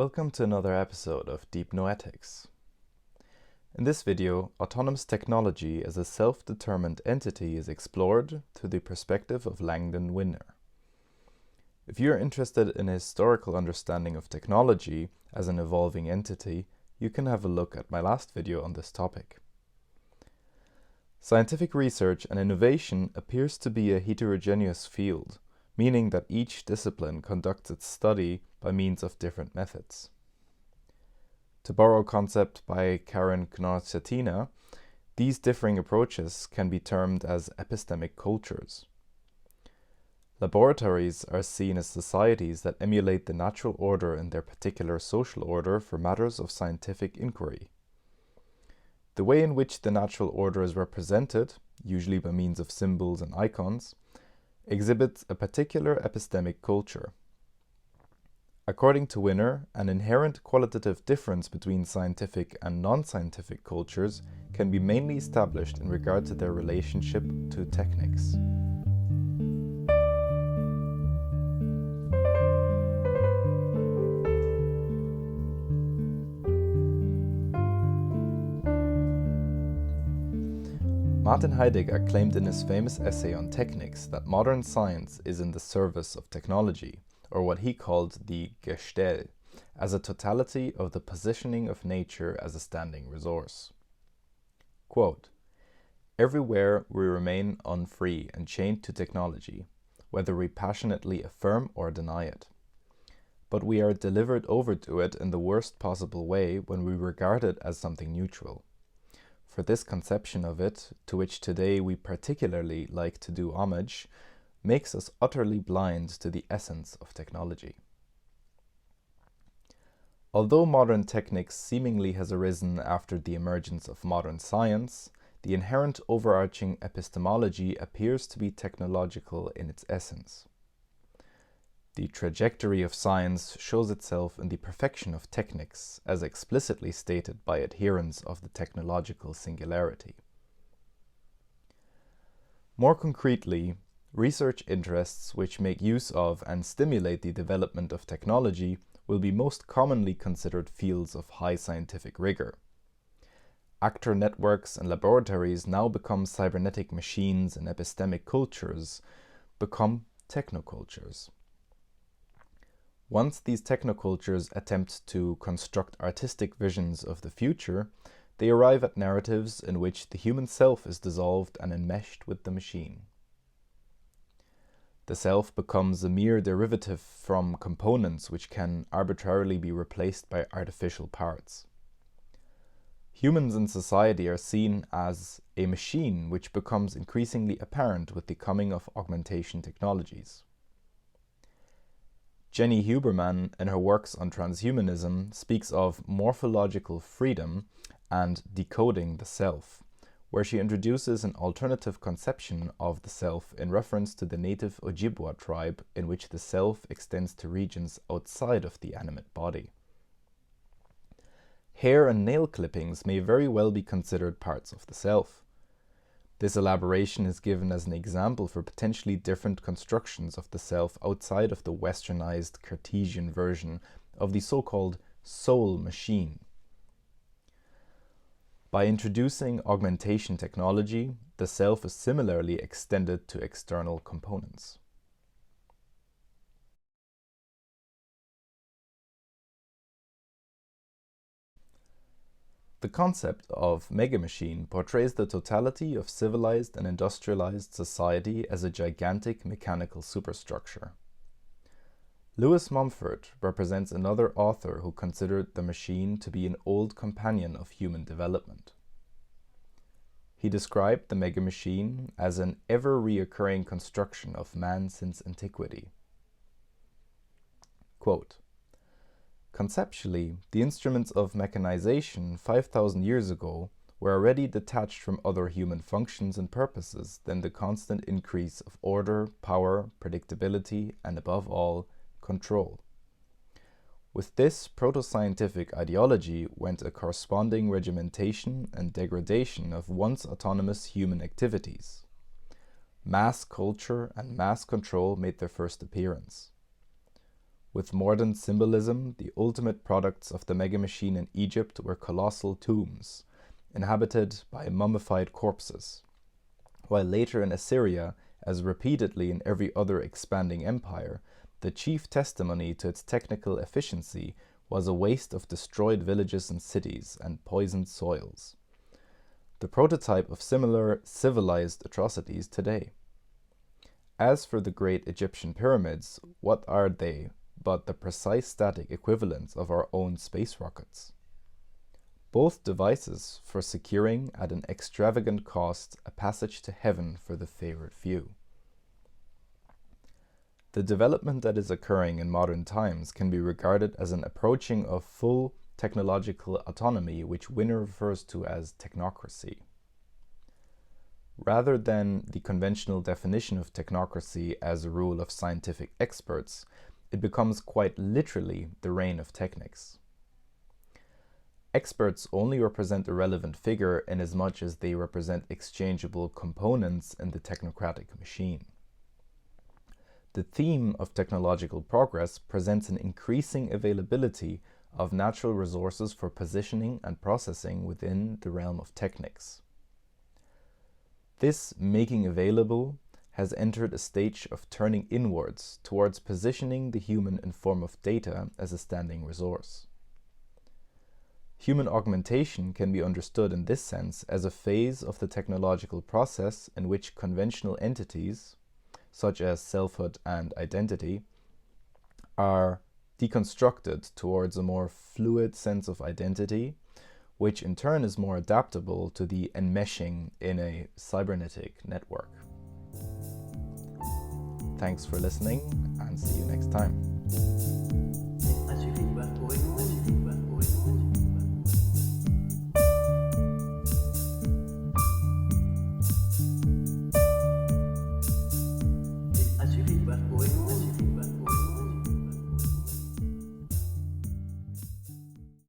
Welcome to another episode of Deep Noetics. In this video, autonomous technology as a self-determined entity is explored through the perspective of Langdon Winner. If you are interested in a historical understanding of technology as an evolving entity, you can have a look at my last video on this topic. Scientific research and innovation appears to be a heterogeneous field, meaning that each discipline conducts its study by means of different methods. To borrow a concept by Karen Knarr-Cetina, these differing approaches can be termed as epistemic cultures. Laboratories are seen as societies that emulate the natural order in their particular social order for matters of scientific inquiry. The way in which the natural order is represented, usually by means of symbols and icons, exhibits a particular epistemic culture. According to Winner, an inherent qualitative difference between scientific and non-scientific cultures can be mainly established in regard to their relationship to technics. Martin Heidegger claimed in his famous essay on Technics that modern science is in the service of technology, or what he called the Gestell, as a totality of the positioning of nature as a standing resource. Quote, "Everywhere we remain unfree and chained to technology, whether we passionately affirm or deny it. But we are delivered over to it in the worst possible way when we regard it as something neutral. For this conception of it, to which today we particularly like to do homage, makes us utterly blind to the essence of technology." Although modern technics seemingly has arisen after the emergence of modern science, the inherent overarching epistemology appears to be technological in its essence. The trajectory of science shows itself in the perfection of technics, as explicitly stated by adherents of the technological singularity. More concretely, research interests which make use of and stimulate the development of technology will be most commonly considered fields of high scientific rigor. Actor networks and laboratories now become cybernetic machines, and epistemic cultures become technocultures. Once these technocultures attempt to construct artistic visions of the future, they arrive at narratives in which the human self is dissolved and enmeshed with the machine. The self becomes a mere derivative from components which can arbitrarily be replaced by artificial parts. Humans in society are seen as a machine, which becomes increasingly apparent with the coming of augmentation technologies. Jenny Huberman, in her works on transhumanism, speaks of morphological freedom and decoding the self, where she introduces an alternative conception of the self in reference to the native Ojibwa tribe, in which the self extends to regions outside of the animate body. Hair and nail clippings may very well be considered parts of the self. This elaboration is given as an example for potentially different constructions of the self outside of the westernized Cartesian version of the so-called soul machine. By introducing augmentation technology, the self is similarly extended to external components. The concept of megamachine portrays the totality of civilized and industrialized society as a gigantic mechanical superstructure. Lewis Mumford represents another author who considered the machine to be an old companion of human development. He described the megamachine as an ever-reoccurring construction of man since antiquity. Quote, "Conceptually, the instruments of mechanization 5,000 years ago were already detached from other human functions and purposes than the constant increase of order, power, predictability, and above all, control. With this proto-scientific ideology went a corresponding regimentation and degradation of once autonomous human activities. Mass culture and mass control made their first appearance. With modern symbolism, the ultimate products of the megamachine in Egypt were colossal tombs, inhabited by mummified corpses, while later in Assyria, as repeatedly in every other expanding empire, the chief testimony to its technical efficiency was a waste of destroyed villages and cities and poisoned soils. The prototype of similar civilized atrocities today. As for the great Egyptian pyramids, what are they but the precise static equivalents of our own space rockets? Both devices for securing at an extravagant cost a passage to heaven for the favored few. The development that is occurring in modern times can be regarded as an approaching of full technological autonomy, which Winner refers to as technocracy. Rather than the conventional definition of technocracy as a rule of scientific experts, it becomes quite literally the reign of technics. Experts only represent a relevant figure inasmuch as they represent exchangeable components in the technocratic machine. The theme of technological progress presents an increasing availability of natural resources for positioning and processing within the realm of technics. This making available has entered a stage of turning inwards towards positioning the human in form of data as a standing resource. Human augmentation can be understood in this sense as a phase of the technological process in which conventional entities, such as selfhood and identity, are deconstructed towards a more fluid sense of identity, which in turn is more adaptable to the enmeshing in a cybernetic network. Thanks for listening, and see you next time.